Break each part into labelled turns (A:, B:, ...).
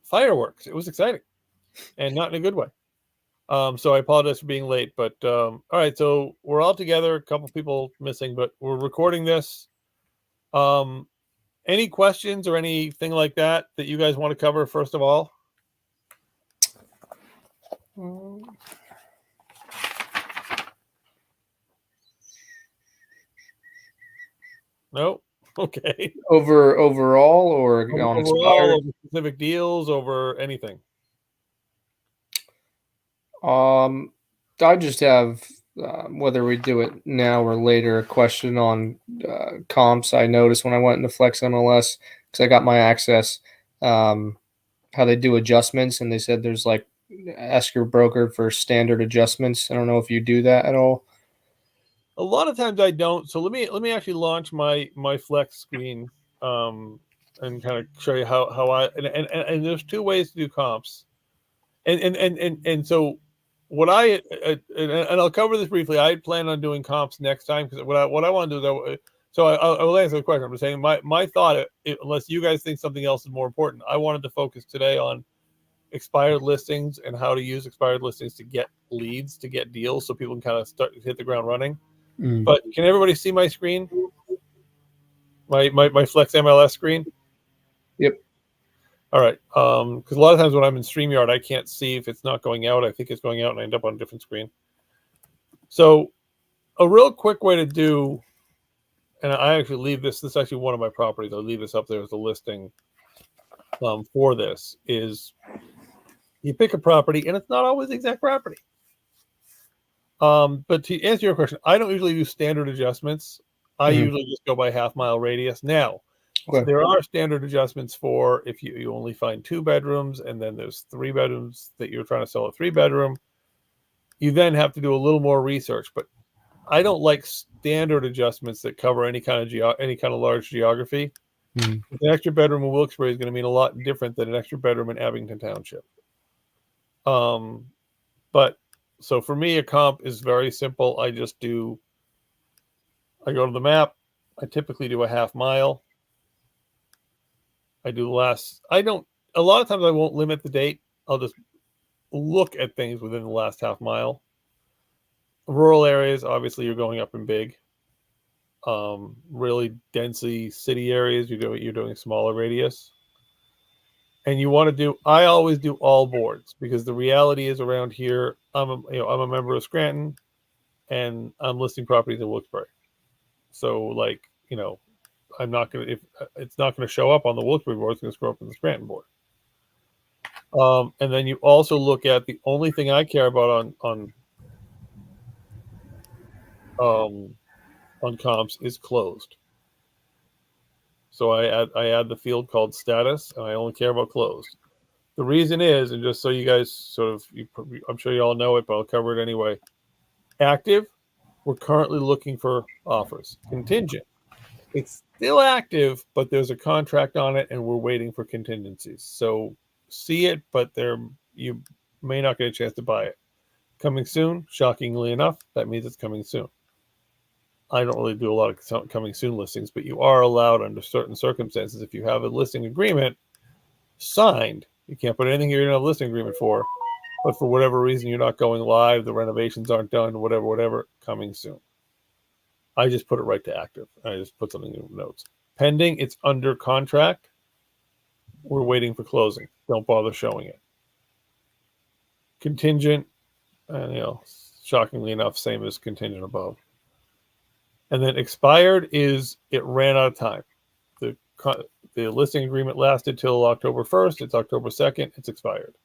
A: fireworks. It was exciting, and not in a good way. So I apologize for being late, but all right. So we're all together. A couple people missing, but we're recording this. Um, any questions or anything like that you guys want to cover first of all? No. Okay.
B: Overall or on
A: Overall,
B: expired?
A: over specific deals, over anything.
B: I just have whether we do it now or later. A question on comps. I noticed when I went into Flex MLS because I got my access, how they do adjustments, and they said there's like ask your broker for standard adjustments. I don't know if you do that at all.
A: A lot of times I don't. So let me actually launch my Flex screen, and kind of show you how I and there's two ways to do comps, and so what and I'll cover this briefly. I plan on doing comps next time because what I want to do is I will answer the question. I'm just saying my thought, unless you guys think something else is more important, I wanted to focus today on expired listings and how to use expired listings to get leads, to get deals, so people can kind of start hit the ground running.
B: Mm.
A: But can everybody see my screen? My Flex MLS screen?
B: Yep.
A: All right. Because a lot of times when I'm in StreamYard, I can't see if it's not going out. I think it's going out and I end up on a different screen. So a real quick way to do, and I actually leave this is actually one of my properties. I'll leave this up there as a listing for this, is you pick a property, and it's not always the exact property. But to answer your question, I don't usually do standard adjustments. I usually just go by half-mile radius. Now,
B: Okay.
A: there are standard adjustments for if you only find 2 bedrooms, and then there's 3 bedrooms that you're trying to sell a 3-bedroom. You then have to do a little more research. But I don't like standard adjustments that cover any kind of large geography.
B: Mm.
A: An extra bedroom in Wilkes-Barre is going to mean a lot different than an extra bedroom in Abington Township. But so for me, a comp is very simple. I go to the map. I typically do a half mile. I don't, a lot of times I won't limit the date. I'll just look at things within the last half mile. Rural areas, obviously, you're going up in big. Really densely city areas, you're doing smaller radius. And I always do all boards, because the reality is around here, I'm a member of Scranton, and I'm listing properties in Wilkes-Barre. So I'm not going to, if it's not going to show up on the Wilkes-Barre board, it's going to scroll up in the Scranton board. And then you also look at the only thing I care about on comps is closed. So I add the field called status, and I only care about closed. The reason is, and just so you guys I'm sure you all know it, but I'll cover it anyway. Active, we're currently looking for offers. Contingent, it's still active, but there's a contract on it, and we're waiting for contingencies. So see it, but you may not get a chance to buy it. Coming soon, shockingly enough, that means it's coming soon. I don't really do a lot of coming soon listings, but you are allowed under certain circumstances, if you have a listing agreement signed, you can't put anything you're in a listing agreement for, but for whatever reason you're not going live, the renovations aren't done, whatever, coming soon. I just put it right to active. I just put something in notes. Pending, it's under contract. We're waiting for closing. Don't bother showing it. Contingent, and shockingly enough, same as contingent above. And then expired is it ran out of time. The listing agreement lasted till October 1st. It's October 2nd. It's expired.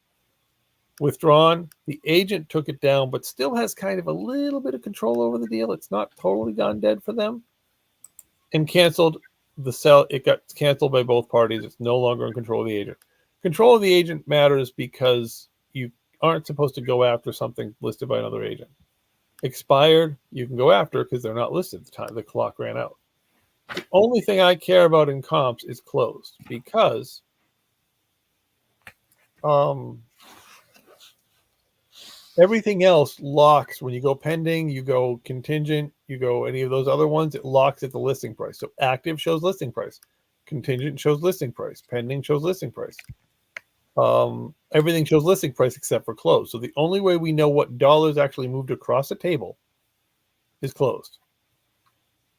A: Withdrawn, the agent took it down, but still has kind of a little bit of control over the deal. It's not totally gone dead for them. And canceled, it got canceled by both parties. It's no longer in control of the agent. Control of the agent matters because you aren't supposed to go after something listed by another agent. Expired, you can go after because they're not listed at the time the clock ran out. The only thing I care about in comps is closed, because everything else locks. When you go pending, you go contingent, you go any of those other ones, it locks at the listing price. So active shows listing price, contingent shows listing price, pending shows listing price. Everything shows listing price except for closed. So the only way we know what dollars actually moved across the table is closed.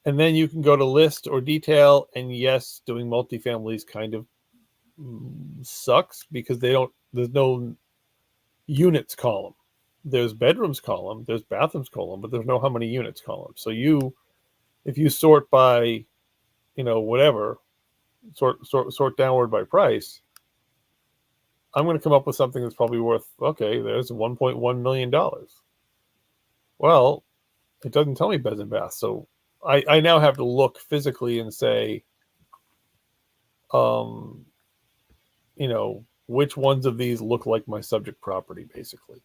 A: And then you can go to list or detail. And yes, doing multifamilies kind of sucks because there's no units column. There's bedrooms column, there's bathrooms column, but there's no how many units column. So if you sort by, whatever, sort downward by price, I'm going to come up with something that's probably worth, okay, there's $1.1 million. Well, it doesn't tell me beds and baths. So I now have to look physically and say, which ones of these look like my subject property, basically.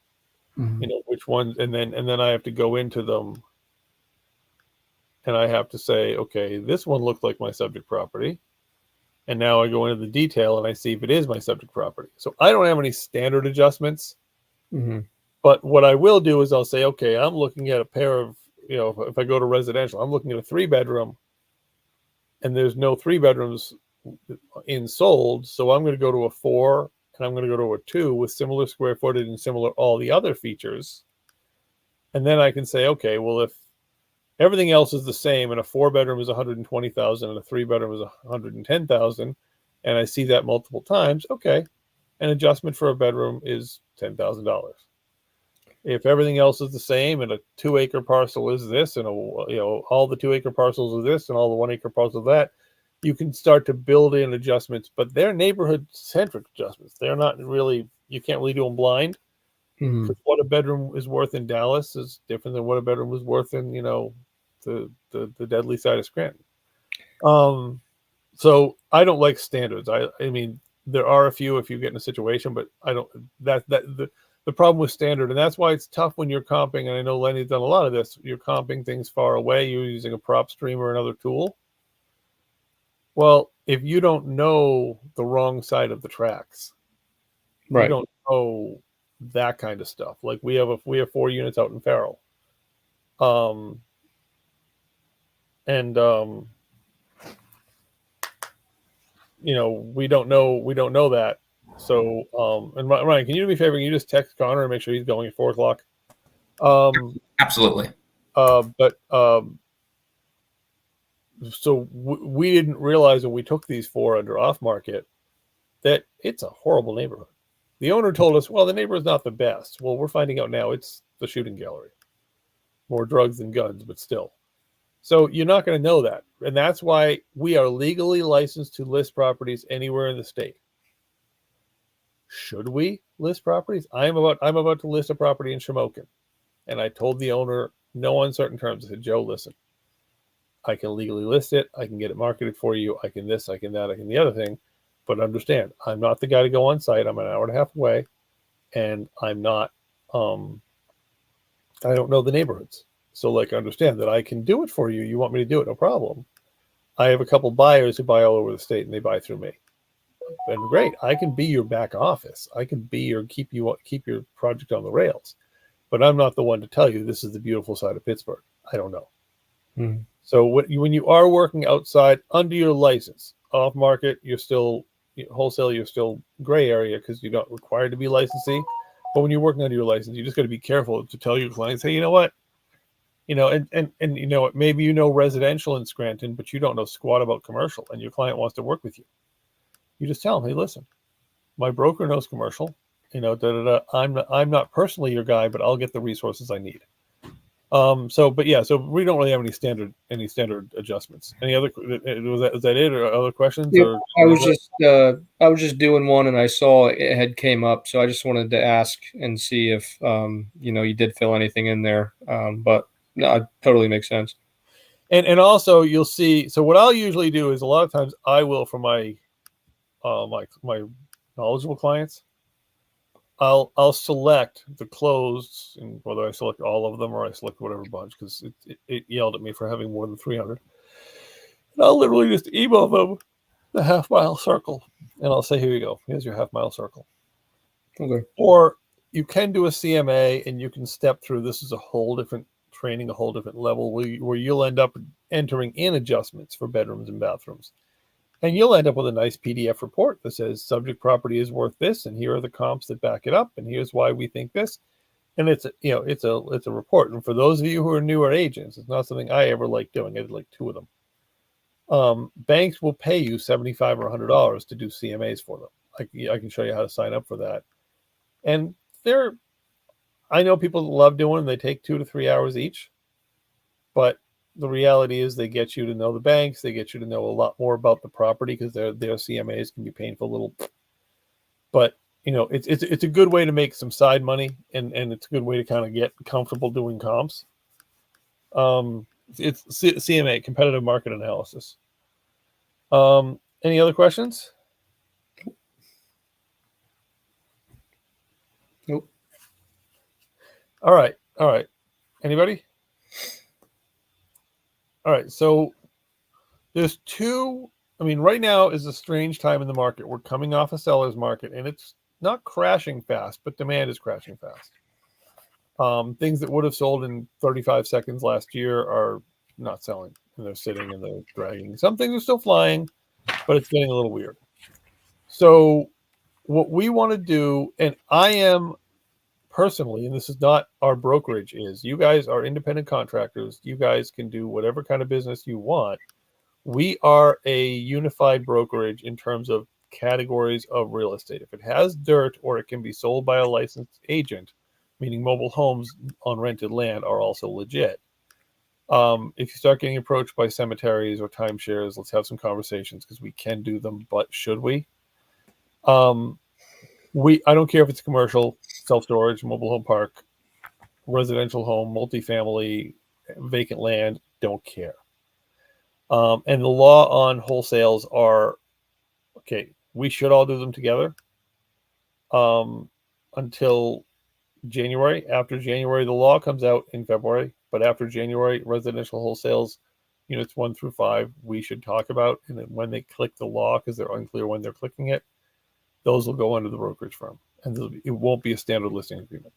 B: Mm-hmm.
A: Which ones, and then I have to go into them and I have to say, okay, this one looked like my subject property. And now I go into the detail and I see if it is my subject property. So I don't have any standard adjustments.
B: Mm-hmm.
A: But what I will do is I'll say, okay, I'm looking at a pair of, if I go to residential, I'm looking at a 3-bedroom and there's no 3 bedrooms in sold. So I'm going to go to a 4 and I'm going to go to a 2 with similar square footage and similar all the other features. And then I can say, okay, well, if everything else is the same and a 4-bedroom is 120,000 and a 3-bedroom is 110,000, and I see that multiple times, okay, an adjustment for a bedroom is $10,000. If everything else is the same and a 2-acre parcel is this and all the 2-acre parcels are this and all the 1-acre parcels that, you can start to build in adjustments, but they're neighborhood centric adjustments. They're not really, you can't really do them blind.
B: Mm-hmm.
A: What a bedroom is worth in Dallas is different than what a bedroom was worth in, the deadly side of Scranton. So I don't like standards. I mean, there are a few if you get in a situation, but I don't. The problem with standard, and that's why it's tough when you're comping. And I know Lenny's done a lot of this. You're comping things far away. You're using a prop stream or another tool. Well, if you don't know the wrong side of the tracks,
B: Right.
A: you don't know that kind of stuff. Like we have 4 units out in Farrell. We don't know that. So, and Ryan, can you do me a favor? Can you just text Connor and make sure he's going at 4:00?
C: Absolutely.
A: So we didn't realize when we took these 4 under off market that it's a horrible neighborhood. The owner told us, well, the neighborhood's not the best. Well, we're finding out now it's the shooting gallery. More drugs than guns, but still. So you're not going to know that. And that's why we are legally licensed to list properties anywhere in the state. Should we list properties? I'm about to list a property in Shamokin. And I told the owner, no uncertain terms. I said, Joe, listen, I can legally list it. I can get it marketed for you. I can this, I can that, I can the other thing. But understand, I'm not the guy to go on site. I'm an hour and a half away. And I'm not, I don't know the neighborhoods. So understand that I can do it for you. You want me to do it? No problem. I have a couple buyers who buy all over the state and they buy through me. And great. I can be your back office. I can be keep your project on the rails, but I'm not the one to tell you this is the beautiful side of Pittsburgh. I don't know.
B: Mm-hmm.
A: So when you are working outside under your license, off market, you're still wholesale. You're still gray area because you're not required to be licensee. But when you're working under your license, you just got to be careful to tell your clients, hey, you know what? And maybe residential in Scranton, but you don't know squat about commercial, and your client wants to work with you. You just tell them, hey, listen, my broker knows commercial. I'm not personally your guy, but I'll get the resources I need. So we don't really have any standard adjustments. Any other? Was that it, or other questions?
B: Yeah,
A: or
B: I was just doing one, and I saw it had came up, so I just wanted to ask and see if you did fill anything in there. But no, it totally makes sense.
A: And also you'll see. So what I'll usually do is a lot of times I will for my my knowledgeable clients, I'll select the closed, and whether I select all of them or I select whatever bunch, because it yelled at me for having more than 300. And I'll literally just email them the half-mile circle, and I'll say, here you go. Here's your half-mile circle.
B: Okay.
A: Or you can do a CMA, and you can step through. This is a whole different training, a whole different level where you'll end up entering in adjustments for bedrooms and bathrooms. And you'll end up with a nice PDF report that says subject property is worth this, and here are the comps that back it up, and here's why we think this. And it's a report. And for those of you who are newer agents, it's not something I ever liked doing. I did like 2 of them. Banks will pay you $75 or $100 to do CMAs for them. I can show you how to sign up for that. And I know people love doing them. They take 2 to 3 hours each. But the reality is they get you to know the banks. They get you to know a lot more about the property because their CMAs can be painful little. But it's a good way to make some side money, and it's a good way to kind of get comfortable doing comps. It's CMA, competitive market analysis. Any other questions?
B: Nope.
A: All right. Anybody? All right. So there's 2. I mean, right now is a strange time in the market. We're coming off a seller's market, and it's not crashing fast, but demand is crashing fast. Things that would have sold in 35 seconds last year are not selling, and they're sitting and they're dragging. Some things are still flying, but it's getting a little weird. So what we want to do, and I am personally, and this is not our brokerage, is you guys are independent contractors. You guys can do whatever kind of business you want. We are a unified brokerage in terms of categories of real estate. If it has dirt or it can be sold by a licensed agent, meaning mobile homes on rented land are also legit. If you start getting approached by cemeteries or timeshares, let's have some conversations because we can do them, but should we? I don't care if it's commercial, self-storage, mobile home park, residential home, multifamily, vacant land, don't care. And the law on wholesales are, okay, we should all do them together until January. After January, the law comes out in February, but after January, residential wholesales, units 1 through 5, we should talk about. And then when they click the law, because they're unclear when they're clicking it, those will go under the brokerage firm, and it won't be a standard listing agreement.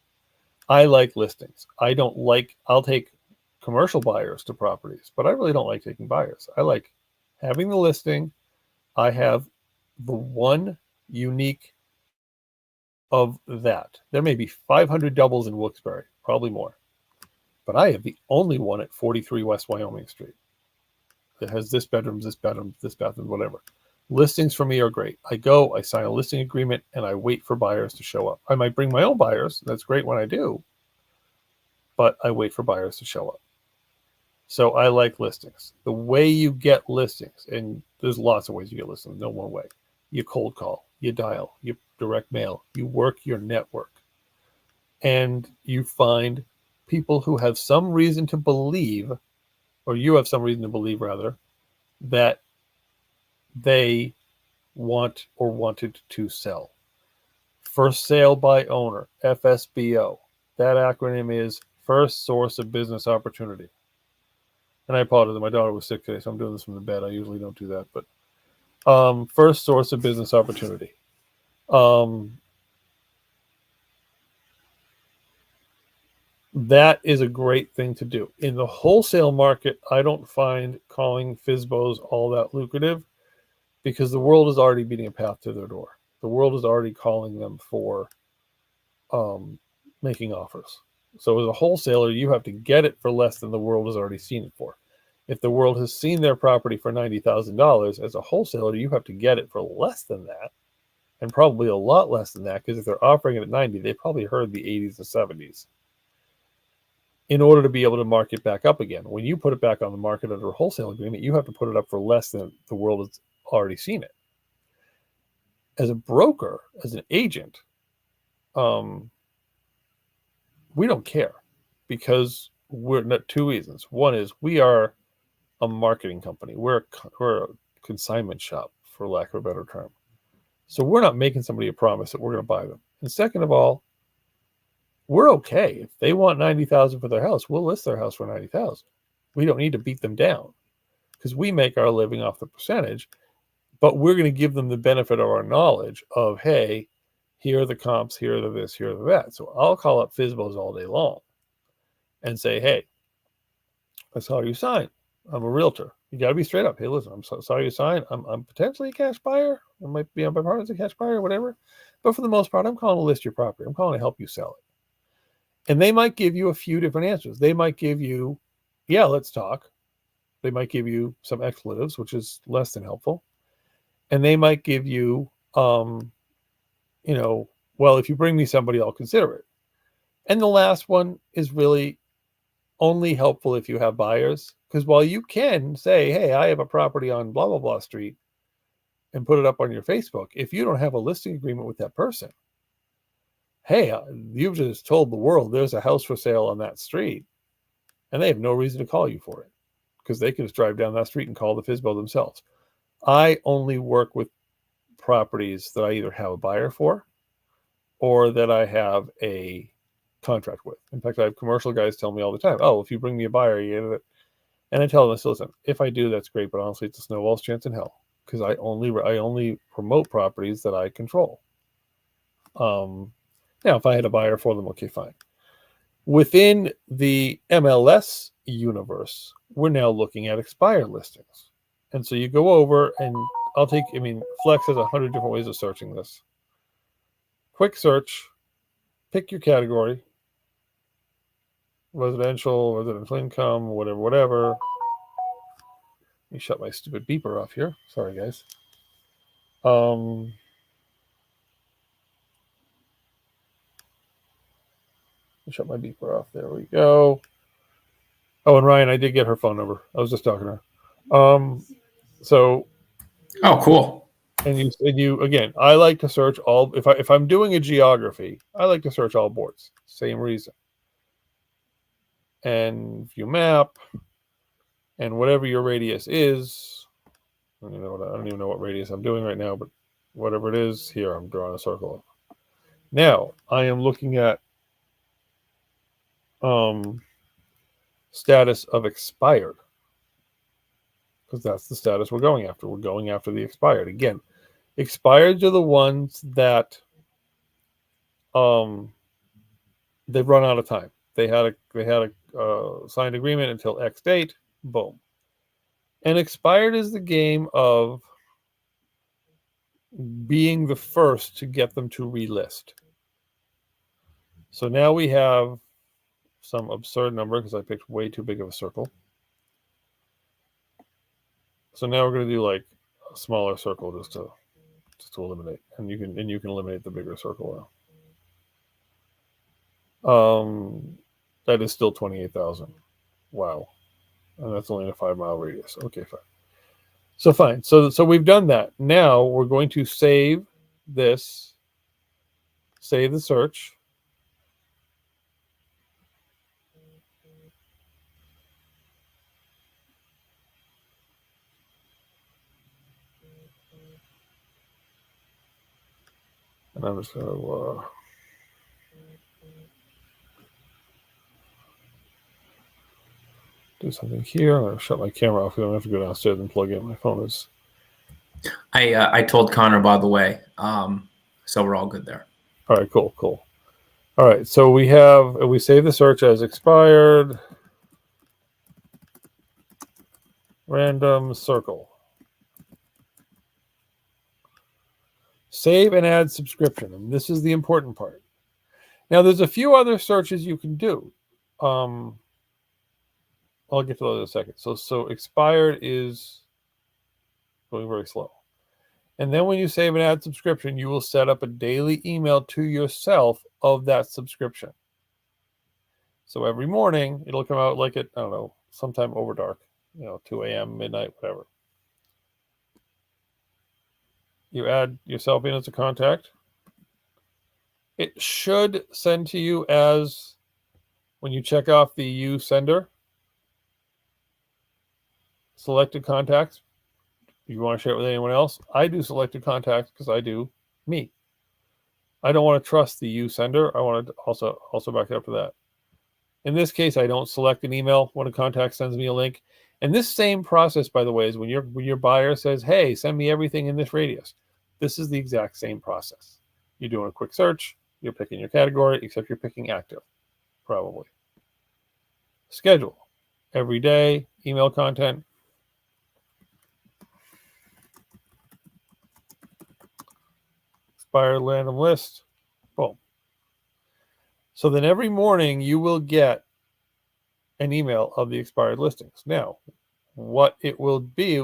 A: I like listings. I'll take commercial buyers to properties, but I really don't like taking buyers. I like having the listing. I have the one unique of that. There may be 500 doubles in Wilkes-Barre, probably more, but I have the only one at 43 West Wyoming Street that has this bedroom, this bathroom, whatever. Listings for me are great. I sign a listing agreement, and I wait for buyers to show up. I might bring my own buyers. That's great when I do, but I wait for buyers to show up. So I like listings. The way you get listings, and there's lots of ways you get listings, no one way. You cold call, you dial, you direct mail, you work your network, and you find people who have some reason to believe, or you have some reason to believe rather, that they want or wanted to sell. First sale by owner, FSBO. That acronym is First Source of Business Opportunity. And I apologize, my daughter was sick today, so I'm doing this from the bed. I usually don't do that, but first source of business opportunity. That is a great thing to do. In the wholesale market, I don't find calling FSBOs all that lucrative because the world is already beating a path to their door. The world is already calling them for making offers. So as a wholesaler, you have to get it for less than the world has already seen it for. If the world has seen their property for $90,000, as a wholesaler, you have to get it for less than that, and probably a lot less than that, because if they're offering it at 90, they probably heard the 80s and 70s. In order to be able to mark it back up again, when you put it back on the market under a wholesale agreement, you have to put it up for less than the world has already seen it. As a broker, as an agent, we don't care because we're not 2 reasons. One is we are a marketing company. We're a consignment shop, for lack of a better term. So we're not making somebody a promise that we're going to buy them. And second of all, we're okay. If they want $90,000 for their house, we'll list their house for $90,000. We don't need to beat them down because we make our living off the percentage, but we're going to give them the benefit of our knowledge of, hey, here are the comps, here are the this, here are the that. So I'll call up FSBOs all day long and say, hey, I saw you sign I'm a realtor. You got to be straight up. Hey, listen, I'm so sorry to sign. I'm potentially a cash buyer. I might be on my partner's a cash buyer or whatever. But for the most part, I'm calling to list your property. I'm calling to help you sell it. And they might give you a few different answers. They might give you, yeah, let's talk. They might give you some expletives, which is less than helpful. And they might give you, well, if you bring me somebody, I'll consider it. And the last one is really only helpful if you have buyers. Because while you can say, hey, I have a property on blah, blah, blah street and put it up on your Facebook, if you don't have a listing agreement with that person, hey, you've just told the world there's a house for sale on that street, and they have no reason to call you for it because they can just drive down that street and call the FSBO themselves. I only work with properties that I either have a buyer for or that I have a contract with. In fact, I have commercial guys tell me all the time, oh, if you bring me a buyer, you get it. And I tell them, listen, if I do, that's great, but honestly, it's a snowball's chance in hell because I only promote properties that I control. Now, if I had a buyer for them, okay, fine. Within the MLS universe, we're now looking at expired listings. And so you go over and Flex has 100 different ways of searching this. Quick search, pick your category, residential income, whatever. Let me shut my stupid beeper off here. Sorry, guys. Shut my beeper off. There we go. Oh, and Ryan, I did get her phone number. I was just talking to her. So.
C: Oh, cool.
A: And you again. I like to search all. If I'm doing a geography, I like to search all boards. Same reason. And view map, and whatever your radius is. I don't even know what radius I'm doing right now, but whatever it is, here I'm drawing a circle. Now I am looking at status of expired because that's the status we're going after. We're going after the expired. Again, expireds are the ones that they've run out of time. They had a signed agreement until X date. Boom. And expired is the game of being the first to get them to relist. So now we have some absurd number because I picked way too big of a circle. So now we're going to do like a smaller circle just to eliminate, and you can eliminate the bigger circle now. That is still 28,000. Wow, and that's only in a 5-mile radius. Okay, fine. So fine. So we've done that. Now we're going to save this. Save the search. And I'm just going to do something here. I'm going to shut my camera off. I don't have to go downstairs and plug in. My phone is.
C: I told Connor, by the way, so we're all good there.
A: All right, cool. All right, so we save the search as expired. Random circle. Save and add subscription. And this is the important part. Now, there's a few other searches you can do. I'll get to those in a second. So expired is going very slow. And then when you save and add subscription, you will set up a daily email to yourself of that subscription. So every morning, it'll come out like at, I don't know, sometime over dark, 2 a.m., midnight, whatever. You add yourself in as a contact. It should send to you as, when you check off the you sender, selected contacts. If you want to share it with anyone else, I do selected contacts because I do me. I don't want to trust the you sender. I want to also back it up to that. In this case, I don't select an email when a contact sends me a link. And this same process, by the way, is when your buyer says, hey, send me everything in this radius. This is the exact same process. You're doing a quick search. You're picking your category, except you're picking active, probably. Schedule. every day, email content. Expired random list. Boom. So then every morning you will get an email of the expired listings. Now, what it will be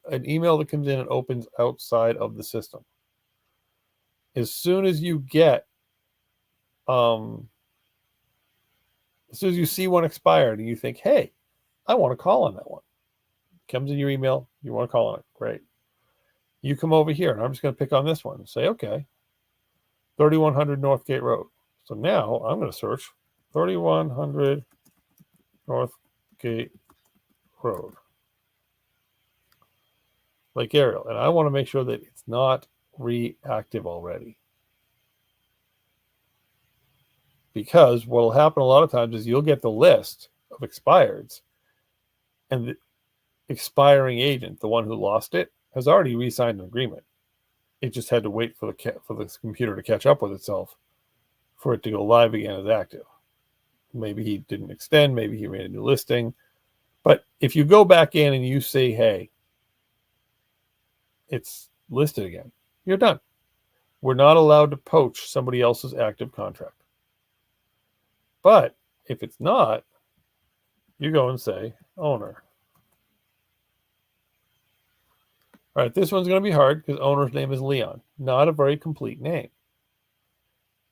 A: an email that comes in and opens outside of the system. As soon as you get, as soon as you see one expired and you think, hey, I want to call on that one. It comes in your email, you want to call on it. Great. You come over here, and I'm just going to pick on this one and say, okay, 3100 Northgate Road. So now I'm going to search 3100 Northgate Road, Lake Ariel. And I want to make sure that it's not reactive already. Because what will happen a lot of times is you'll get the list of expireds, and the expiring agent, the one who lost it, has already re-signed an agreement. It just had to wait for the computer to catch up with itself for it to go live again as active. Maybe he didn't extend, maybe he made a new listing. But if you go back in and you say, hey, it's listed again, you're done. We're not allowed to poach somebody else's active contract. But if it's not, you go and say owner. All right, this one's going to be hard because owner's name is Leon. Not a very complete name.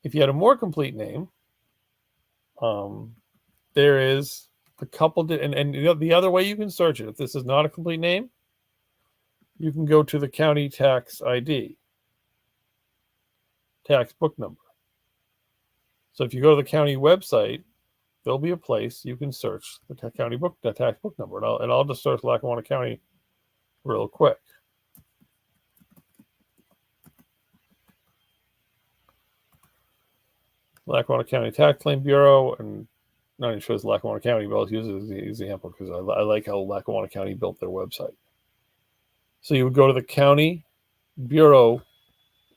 A: If you had a more complete name, there is a couple, and the other way you can search it, if this is not a complete name, you can go to the county tax ID, tax book number. So if you go to the county website, there'll be a place you can search the tax book number, and I'll just search Lackawanna County real quick. Lackawanna County Tax Claim Bureau, and not even sure it's Lackawanna County, but I'll use it as the example because I like how Lackawanna County built their website. So you would go to the county bureau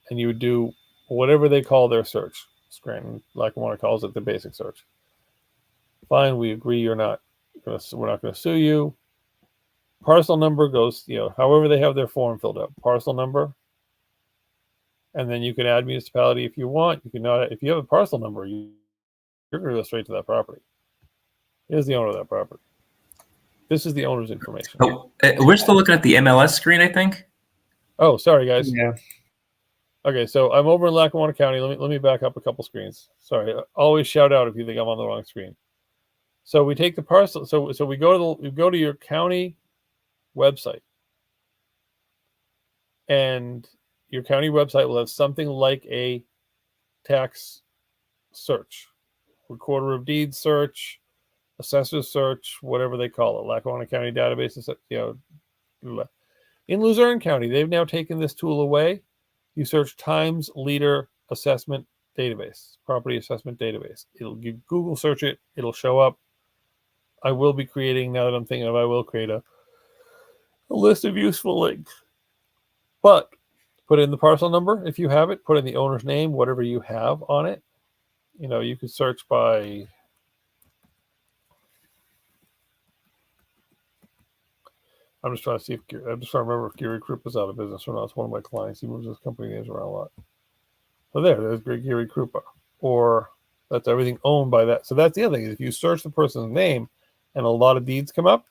A: and you would do whatever they call their search. Scranton, Lackawanna calls it the basic search. Fine, we agree we're not going to sue you. Parcel number goes, however they have their form filled out. Parcel number. And then you can add municipality if you want. You can not. If you have a parcel number, you're going to go straight to that property. Here's the owner of that property. This is the owner's information.
C: Oh, we're still looking at the MLS screen, I think.
A: Oh, sorry, guys.
B: Yeah.
A: Okay, so I'm over in Lackawanna County. Let me back up a couple screens. Sorry. Always shout out if you think I'm on the wrong screen. So we take the parcel. So we go to your county website, and your county website will have something like a tax search, recorder of deeds search, assessor search, whatever they call it, Lackawanna County database. In Luzerne County, they've now taken this tool away. You search Times Leader Assessment Database, Property Assessment Database. You Google search it, it'll show up. I will be creating, now that I'm thinking of, I will create a list of useful links. But put in the parcel number if you have it. Put in the owner's name, whatever you have on it. You could search by. I'm just trying to remember if Gary Krupp is out of business or not. It's one of my clients. He moves his company names around a lot. So there's Gary Krupa. Or that's everything owned by that. So that's the other thing. If you search the person's name and a lot of deeds come up,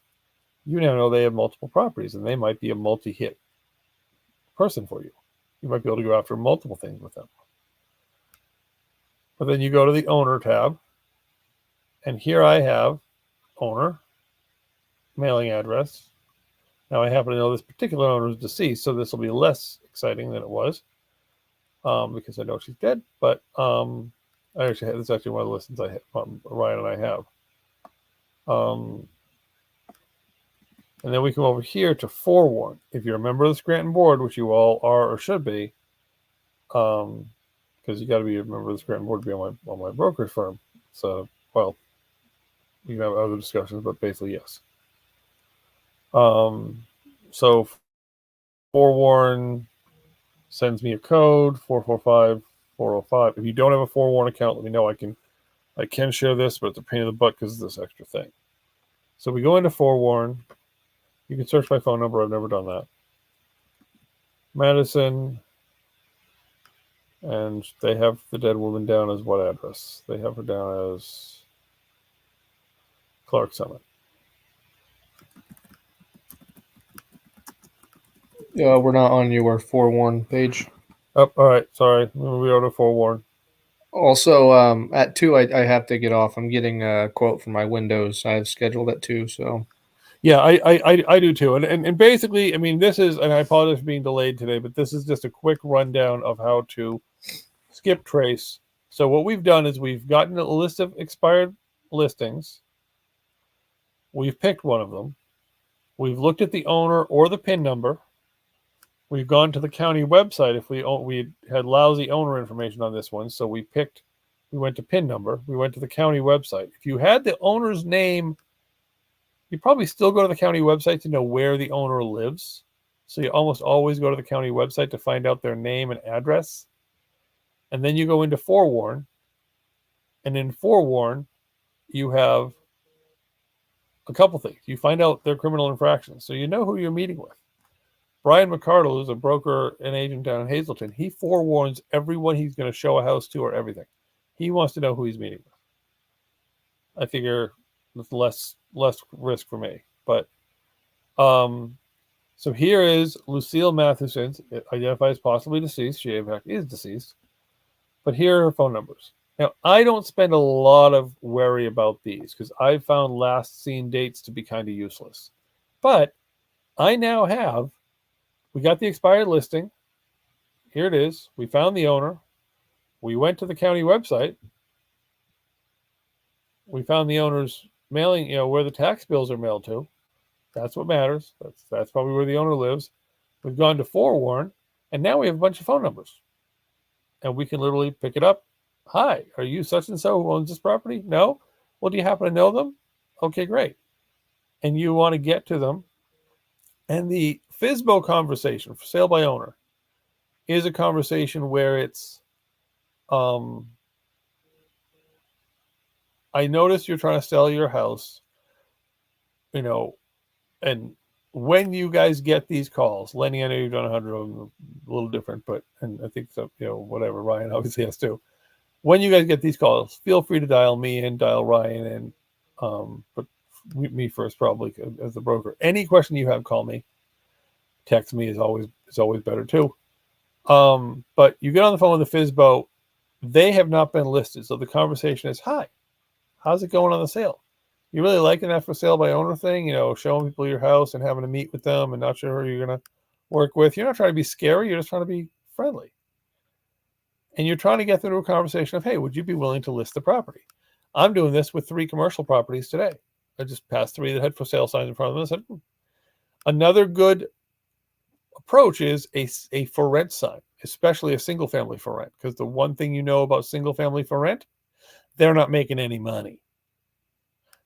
A: you now know they have multiple properties and they might be a multi-hit person for you. You might be able to go after multiple things with them. But then you go to the owner tab, and here I have owner, mailing address. Now I happen to know this particular owner is deceased, so this will be less exciting than it was because I know she's dead. But this is actually one of the listings Ryan and I have. And then we come over here to forewarn. If you're a member of the Scranton board, which you all are or should be, because you got to be a member of the Scranton board to be on my brokerage firm. So, well, you can have other discussions, but basically, yes. So forewarn sends me a code 445-405. If you don't have a forewarn account, let me know. I can share this, but it's a pain in the butt because of this extra thing. So we go into Forewarn. You can search my phone number. I've never done that. Madison. And they have the dead woman down as what address? They have her down as Clark Summit.
B: We're not on your forewarn page.
A: Oh, all right. Sorry. We go to Forewarn.
B: Also, at 2, I have to get off. I'm getting a quote for my windows. I have scheduled at 2, so.
A: Yeah, I do too. And basically, I mean, this is, and I apologize for being delayed today, but this is just a quick rundown of how to skip trace. So what we've done is we've gotten a list of expired listings. We've picked one of them. We've looked at the owner or the PIN number. We've gone to the county website if we had lousy owner information on this one, so we went to PIN number. We went to the county website. If you had the owner's name, you probably still go to the county website to know where the owner lives. So you almost always go to the county website to find out their name and address. And then you go into Forewarn. And in Forewarn, you have a couple things. You find out their criminal infractions, so you know who you're meeting with. Brian McCardle, who's a broker and agent down in Hazleton, he forewarns everyone he's going to show a house to or everything. He wants to know who he's meeting with. I figure with less risk for me. But so here is Lucille Matheson, identified as possibly deceased. She in fact is deceased. But here are her phone numbers. Now, I don't spend a lot of worry about these because I've found last seen dates to be kind of useless. But I now have, we got the expired listing. Here it is. We found the owner. We went to the county website. We found the owner's mailing, where the tax bills are mailed to. That's what matters. That's probably where the owner lives. We've gone to Forewarn, and now we have a bunch of phone numbers. And we can literally pick it up. Hi, are you such and so who owns this property? No? Well, do you happen to know them? Okay, great. And you want to get to them. And the FSBO conversation, for sale by owner, is a conversation where it's, I noticed you're trying to sell your house, and when you guys get these calls, Lenny, I know you've done 100 of them, a little different, and I think so, whatever, Ryan obviously has to. When you guys get these calls, feel free to dial me and dial Ryan and, but me first probably as the broker. Any question you have, call me. Text me is always better too. But you get on the phone with the FSBO, they have not been listed. So the conversation is, hi, how's it going on the sale? You really liking that for sale by owner thing? Showing people your house and having to meet with them and not sure who you're going to work with. You're not trying to be scary. You're just trying to be friendly. And you're trying to get through a conversation of, hey, would you be willing to list the property? I'm doing this with 3 commercial properties today. I just passed 3 that had for sale signs in front of them. I said, Another good approach is a for rent sign, especially a single family for rent. Because the one thing you know about single family for rent, they're not making any money.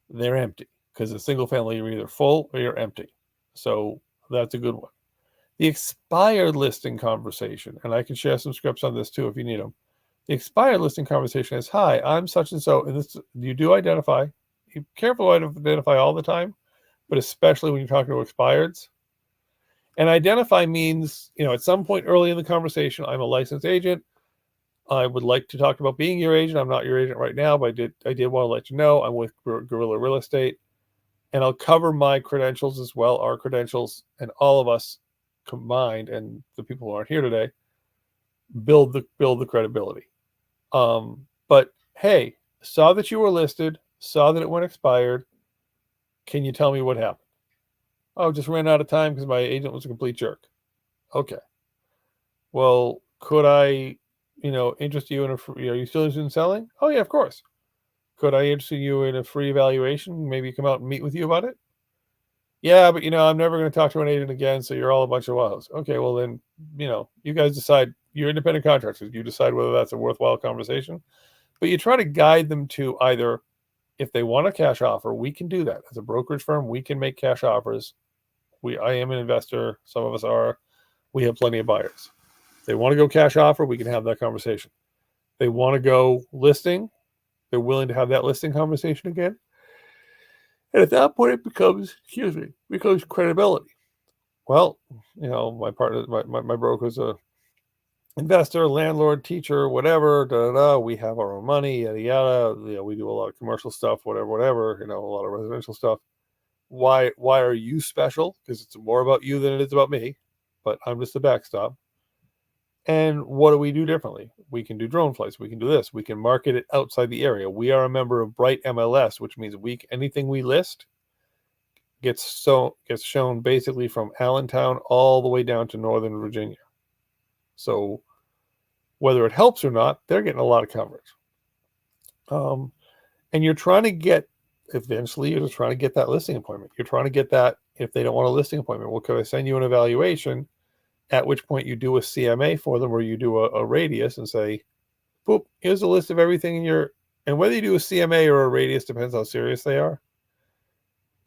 A: They're empty. Because a single family, you're either full or you're empty. So that's a good one. The expired listing conversation, and I can share some scripts on this too if you need them. The expired listing conversation is, hi, I'm such and so, and this you do identify. Be careful to identify all the time, but especially when you're talking to expireds. And identify means, at some point early in the conversation, I'm a licensed agent. I would like to talk about being your agent. I'm not your agent right now, but I did want to let you know I'm with Guerrilla Real Estate. And I'll cover my credentials as well, our credentials, and all of us combined, and the people who aren't here today, build the credibility. But hey, saw that you were listed, saw that it went expired. Can you tell me what happened? Oh, just ran out of time because my agent was a complete jerk. Okay. Well, could I, interest you in are you still interested in selling? Oh yeah, of course. Could I interest you in a free evaluation? Maybe come out and meet with you about it? Yeah, but I'm never going to talk to an agent again, so you're all a bunch of wows. Okay, well then, you guys decide. You're independent contractors. You decide whether that's a worthwhile conversation. But you try to guide them to either, if they want a cash offer, we can do that. As a brokerage firm, we can make cash offers. I am an investor. Some of us are. We have plenty of buyers. If they want to go cash offer, we can have that conversation. They want to go listing, they're willing to have that listing conversation again. And at that point, it becomes, becomes credibility. Well, my partner, my broker's a investor, landlord, teacher, whatever. We have our own money, yada yada. We do a lot of commercial stuff, whatever. A lot of residential stuff. Why are you special? Because it's more about you than it is about me. But I'm just a backstop. And what do we do differently? We can do drone flights. We can do this. We can market it outside the area. We are a member of Bright MLS, which means anything we list gets shown basically from Allentown all the way down to Northern Virginia. So whether it helps or not, they're getting a lot of coverage. And you're trying to get, eventually, you're just trying to get that listing appointment. You're trying to get that, if they don't want a listing appointment, well, could I send you an evaluation? At which point you do a CMA for them, or you do a radius and say, boop, here's a list of everything in your, and whether you do a CMA or a radius depends how serious they are.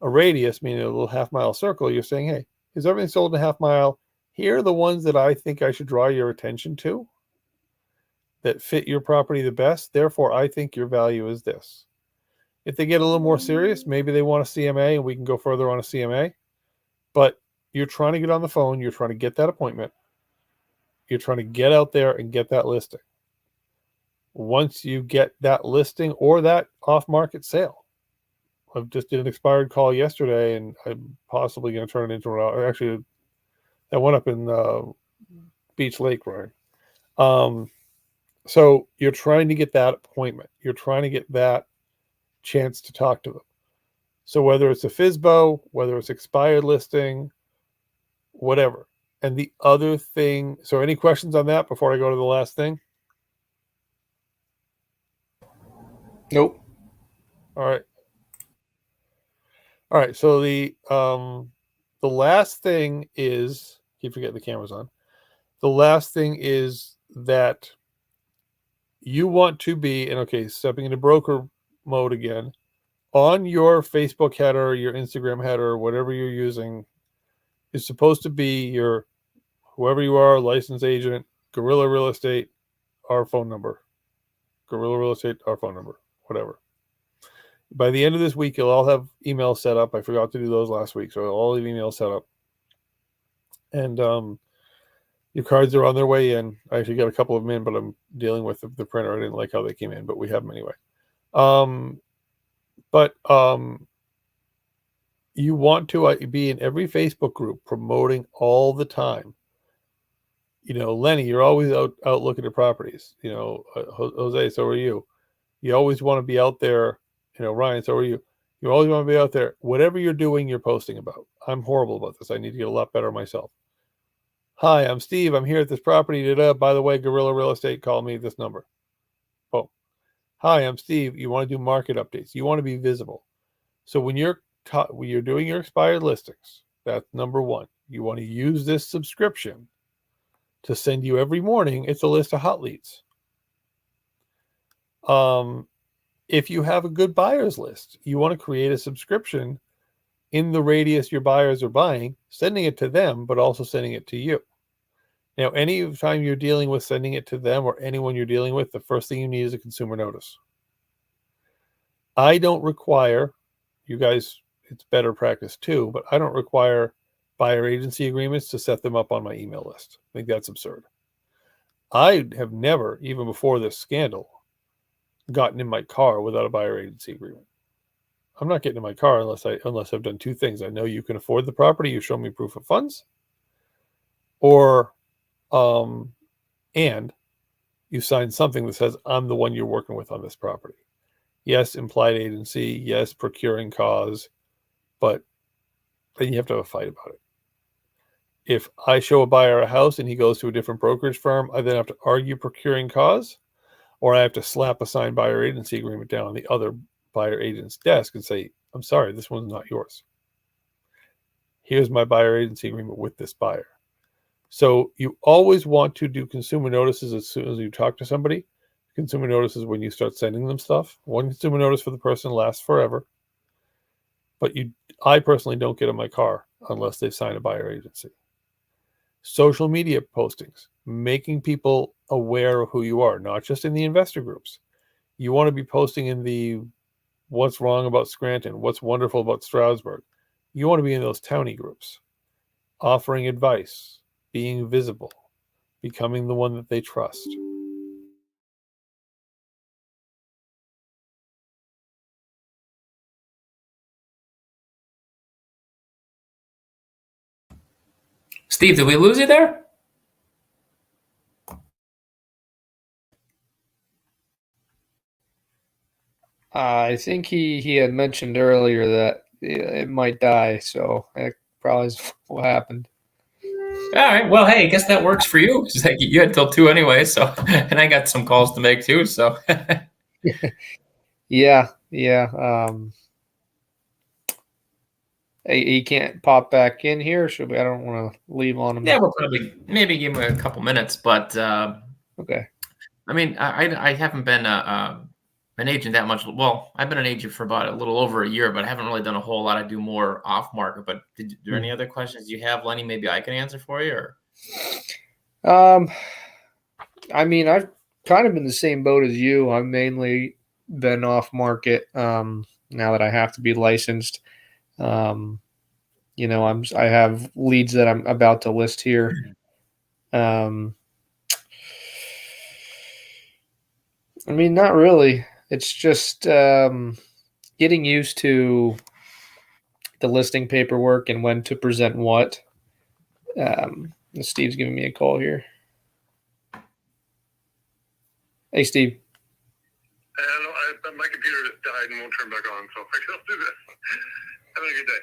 A: A radius, meaning a little half-mile circle, you're saying, hey, is everything sold in a half mile? Here are the ones that I think I should draw your attention to that fit your property the best. Therefore, I think your value is this. If they get a little more serious, maybe they want a CMA and we can go further on a CMA. But you're trying to get on the phone. You're trying to get that appointment. You're trying to get out there and get that listing. Once you get that listing or that off-market sale, I just did an expired call yesterday, and I'm possibly going to turn it into actually that one up in Beach Lake, Ryan. So you're trying to get that appointment. You're trying to get that chance to talk to them. So whether it's a FSBO, whether it's expired listing, whatever. And the other thing, so any questions on that before I go to the last thing?
B: Nope.
A: All right. So the last thing is, keep forgetting the camera's on. The last thing is that you want to be, and okay, stepping into broker mode again, on your Facebook header, your Instagram header, whatever you're using, is supposed to be your, whoever you are, licensed agent, Guerrilla Real Estate, our phone number. Guerrilla Real Estate, our phone number, whatever. By the end of this week, you'll all have emails set up. I forgot to do those last week, so all the emails set up. And your cards are on their way in. I actually got a couple of them in, but I'm dealing with the printer. I didn't like how they came in, but we have them anyway. You want to be in every Facebook group promoting all the time. Lenny, you're always out looking at properties. Jose, so are you. You always want to be out there. Ryan, so are you. You always want to be out there. Whatever you're doing, you're posting about. I'm horrible about this. I need to get a lot better myself. Hi, I'm Steve. I'm here at this property. By the way, Guerrilla Real Estate, call me this number. Oh, hi, I'm Steve. You want to do market updates. You want to be visible. So when you're doing your expired listings, that's number one. You want to use this subscription to send you every morning. It's a list of hot leads. If you have a good buyers list, you want to create a subscription in the radius your buyers are buying, sending it to them, but also sending it to you. Now, any time you're dealing with sending it to them or anyone you're dealing with, the first thing you need is a consumer notice. I don't require, you guys, it's better practice too, but I don't require buyer agency agreements to set them up on my email list. I think that's absurd. I have never, even before this scandal, gotten in my car without a buyer agency agreement. I'm not getting in my car unless I've done two things. I know you can afford the property, you show me proof of funds, or and you sign something that says I'm the one you're working with on this property. Yes, implied agency, yes, procuring cause, but then you have to have a fight about it. If I show a buyer a house and he goes to a different brokerage firm, I then have to argue procuring cause, or I have to slap a signed buyer agency agreement down on the other buyer agent's desk and say, I'm sorry, this one's not yours. Here's my buyer agency agreement with this buyer. So you always want to do consumer notices as soon as you talk to somebody. Consumer notices when you start sending them stuff. One consumer notice for the person lasts forever. But I personally don't get in my car unless they've signed a buyer agency. Social media postings, making people aware of who you are, not just in the investor groups. You want to be posting in the what's wrong about Scranton, what's wonderful about Stroudsburg. You want to be in those townie groups, offering advice, being visible, becoming the one that they trust.
C: Steve, did we lose you there?
B: I think he had mentioned earlier that it might die, so that probably is what happened.
C: All right. Well, hey, I guess that works for you. It's like you had till 2 anyway, so and I got some calls to make too. So
B: Yeah. He can't pop back in here. Should we? I don't want to leave on him.
C: yeah, we'll probably maybe give him a couple minutes, but
B: Okay.
C: I mean, I haven't been an agent that much. Well, I've been an agent for about a little over a year, but I haven't really done a whole lot. I do more off market. But are there any other questions you have, Lenny? Maybe I can answer for you. Or
B: I mean, I've kind of been the same boat as you. I've mainly been off market now that I have to be licensed. You know, I have leads that I'm about to list here. I mean, not really. It's just getting used to the listing paperwork and when to present what. Steve's giving me a call here. Hey, Steve.
D: My computer just died and won't turn back on, so I guess I'll do this. Having a good day.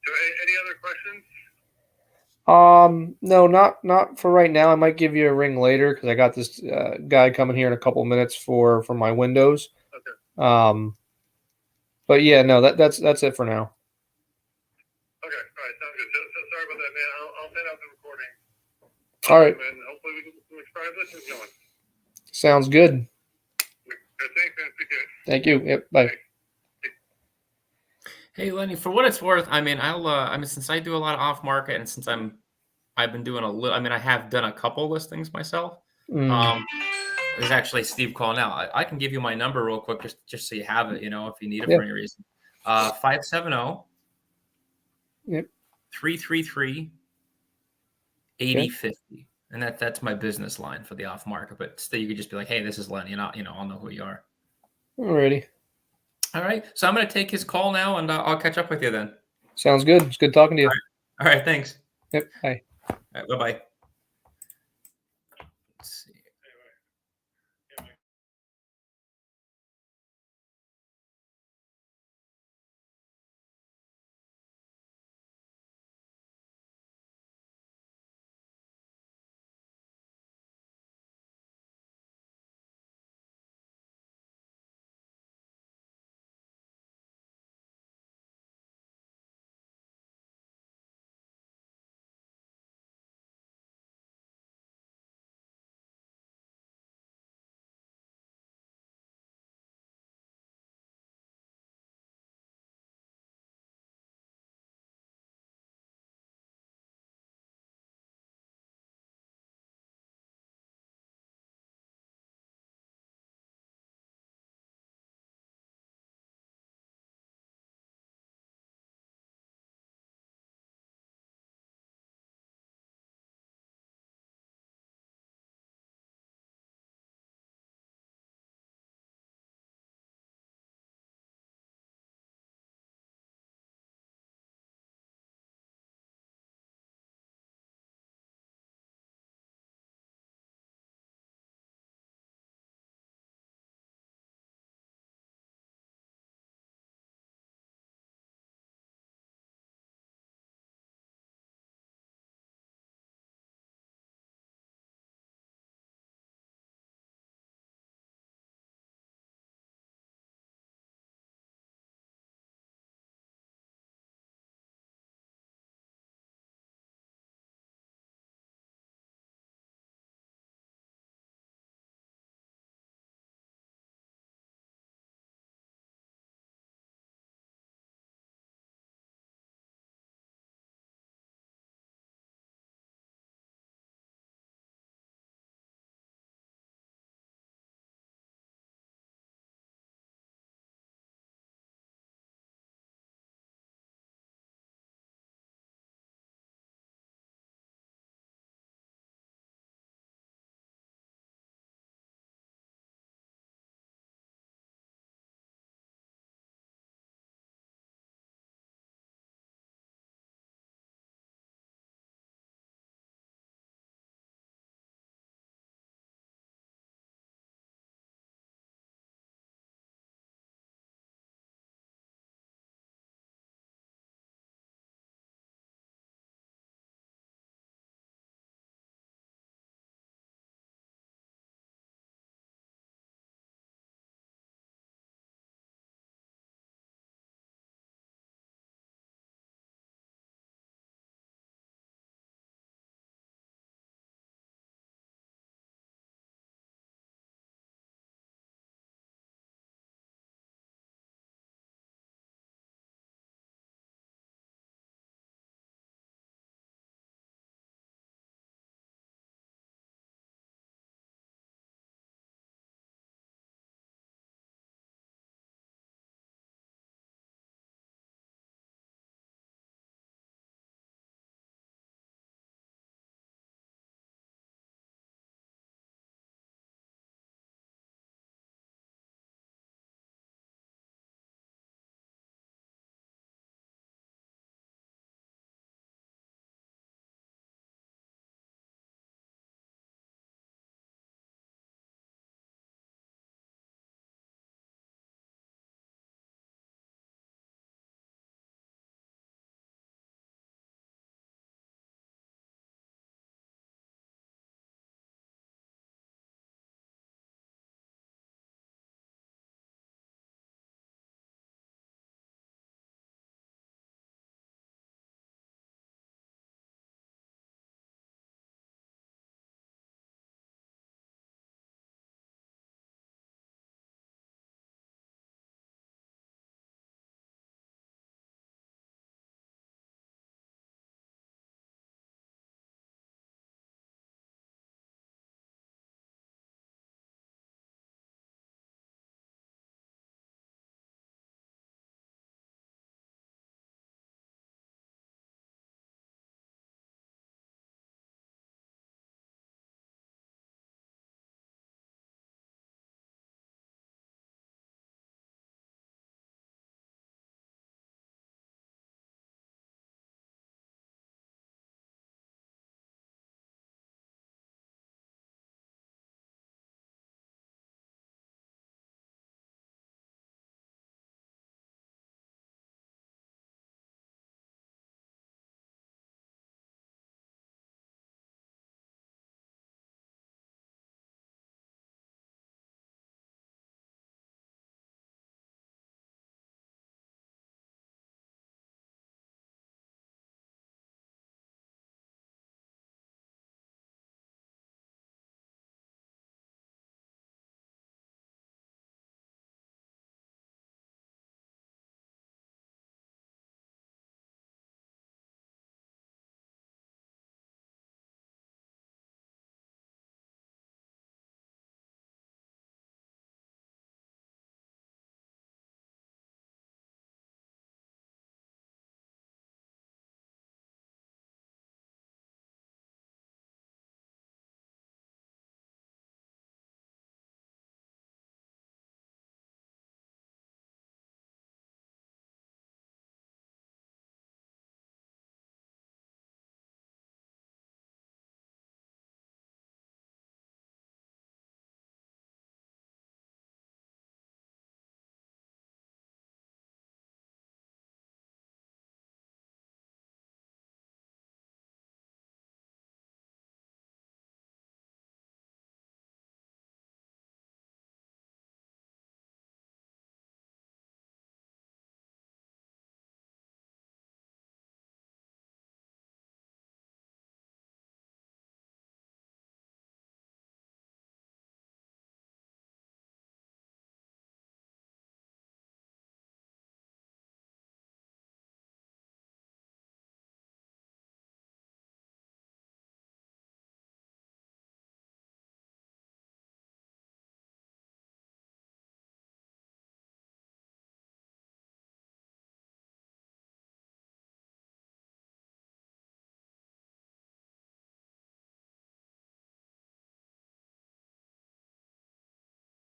D: So any other questions?
B: No, not for right now. I might give you a ring later because I got this guy coming here in a couple minutes for my windows.
D: Okay.
B: But yeah, no, that's it for now.
D: Okay. All right. Sounds good. So sorry about that, man. I'll send out the recording.
B: All right.
D: And hopefully we can get some expired listings going.
B: Sounds good.
D: Thanks, man. Appreciate it.
B: Thank you. Yep. Bye.
C: hey, Lenny, for what it's worth, I mean, I mean, since I do a lot of off market, and since I've been doing a little. I mean, I have done a couple listings myself. There's actually Steve calling now. I can give you my number real quick, just so you have it. You know, if you need it for any reason. 570.
B: Yep.
C: 333 8050. And that's my business line for the off market. But still, you could just be like, hey, this is Lenny, and I'll know who you are.
B: Alrighty.
C: All right. So I'm going to take his call now, and I'll catch up with you then.
B: Sounds good. It's good talking to you.
C: All right. Thanks.
B: Yep. Bye.
C: All right, bye-bye.